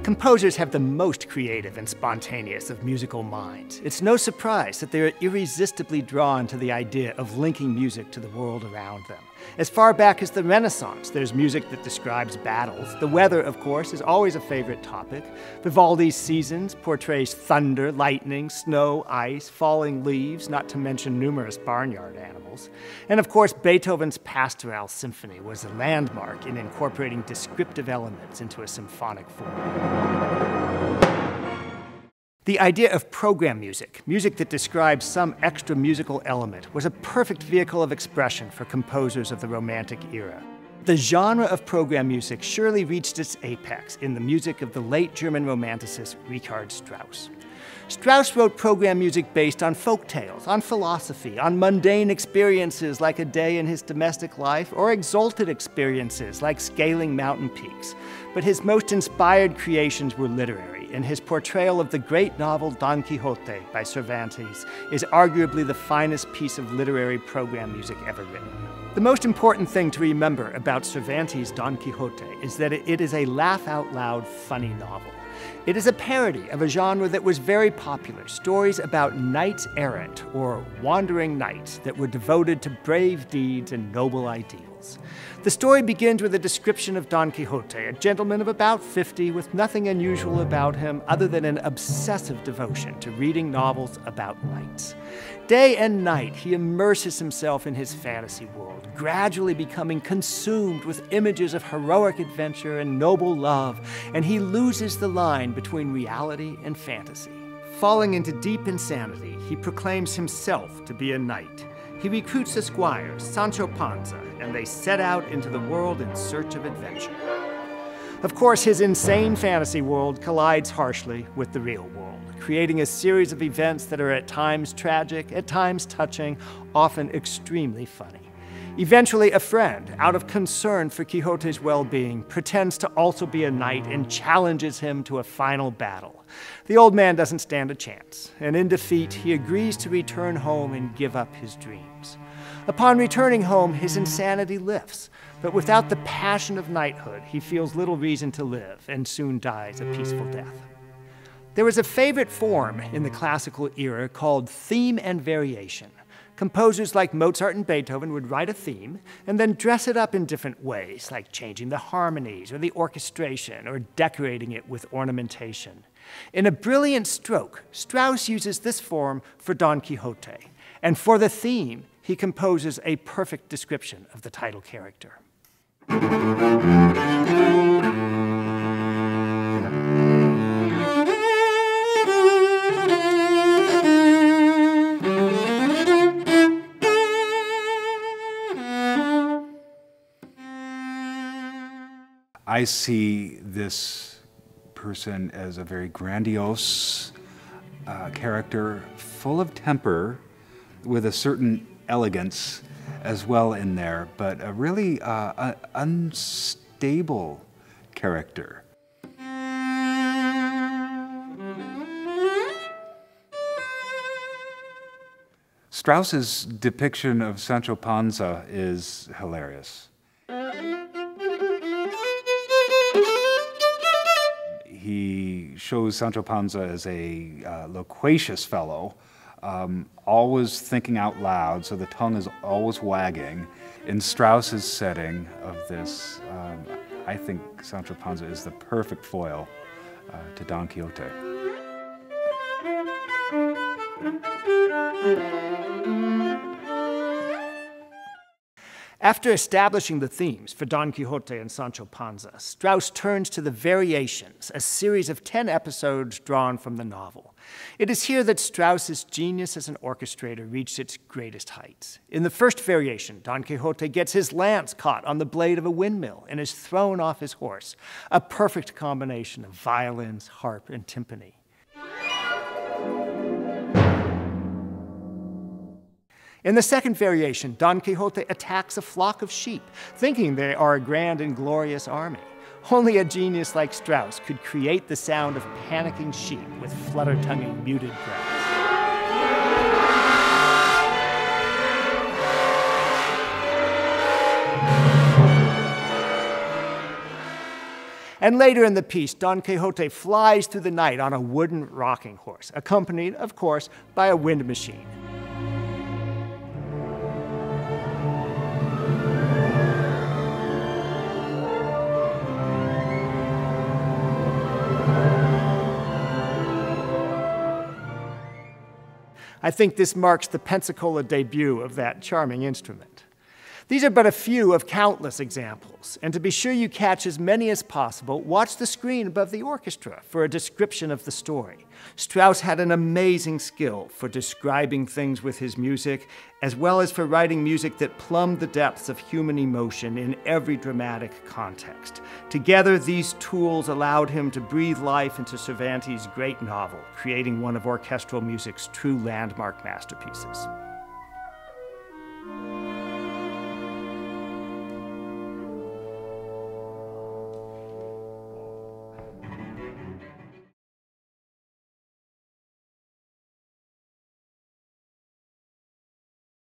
Composers have the most creative and spontaneous of musical minds. It's no surprise that they are irresistibly drawn to the idea of linking music to the world around them. As far back as the Renaissance, there's music that describes battles. The weather, of course, is always a favorite topic. Vivaldi's Seasons portrays thunder, lightning, snow, ice, falling leaves, not to mention numerous barnyard animals. And of course, Beethoven's Pastoral Symphony was a landmark in incorporating descriptive elements into a symphonic form. The idea of program music, music that describes some extra musical element, was a perfect vehicle of expression for composers of the Romantic era. The genre of program music surely reached its apex in the music of the late German Romanticist Richard Strauss. Strauss wrote program music based on folk tales, on philosophy, on mundane experiences like a day in his domestic life, or exalted experiences like scaling mountain peaks. But his most inspired creations were literary, and his portrayal of the great novel Don Quixote by Cervantes is arguably the finest piece of literary program music ever written. The most important thing to remember about Cervantes' Don Quixote is that it is a laugh-out-loud, funny novel. It is a parody of a genre that was very popular, stories about knights errant or wandering knights that were devoted to brave deeds and noble ideals. The story begins with a description of Don Quixote, a gentleman of about 50 with nothing unusual about him other than an obsessive devotion to reading novels about knights. Day and night, he immerses himself in his fantasy world, gradually becoming consumed with images of heroic adventure and noble love, and he loses the line between reality and fantasy. Falling into deep insanity, he proclaims himself to be a knight. He recruits a squire, Sancho Panza, and they set out into the world in search of adventure. Of course, his insane fantasy world collides harshly with the real world, creating a series of events that are at times tragic, at times touching, often extremely funny. Eventually, a friend, out of concern for Quixote's well-being, pretends to also be a knight and challenges him to a final battle. The old man doesn't stand a chance, and in defeat, he agrees to return home and give up his dreams. Upon returning home, his insanity lifts, but without the passion of knighthood, he feels little reason to live and soon dies a peaceful death. There was a favorite form in the classical era called theme and variation. Composers like Mozart and Beethoven would write a theme and then dress it up in different ways, like changing the harmonies or the orchestration or decorating it with ornamentation. In a brilliant stroke, Strauss uses this form for Don Quixote, and for the theme, he composes a perfect description of the title character. I see this person as a very grandiose character, full of temper, with a certain elegance as well in there, but a really unstable character. Strauss's depiction of Sancho Panza is hilarious. He shows Sancho Panza as a loquacious fellow, always thinking out loud, so the tongue is always wagging. In Strauss's setting of this, I think Sancho Panza is the perfect foil to Don Quixote. After establishing the themes for Don Quixote and Sancho Panza, Strauss turns to the variations, a series of 10 episodes drawn from the novel. It is here that Strauss's genius as an orchestrator reached its greatest heights. In the first variation, Don Quixote gets his lance caught on the blade of a windmill and is thrown off his horse, a perfect combination of violins, harp, and timpani. In the second variation, Don Quixote attacks a flock of sheep, thinking they are a grand and glorious army. Only a genius like Strauss could create the sound of panicking sheep with flutter-tonguing muted growls. And later in the piece, Don Quixote flies through the night on a wooden rocking horse, accompanied, of course, by a wind machine. I think this marks the Pensacola debut of that charming instrument. These are but a few of countless examples, and to be sure you catch as many as possible, watch the screen above the orchestra for a description of the story. Strauss had an amazing skill for describing things with his music, as well as for writing music that plumbed the depths of human emotion in every dramatic context. Together, these tools allowed him to breathe life into Cervantes' great novel, creating one of orchestral music's true landmark masterpieces.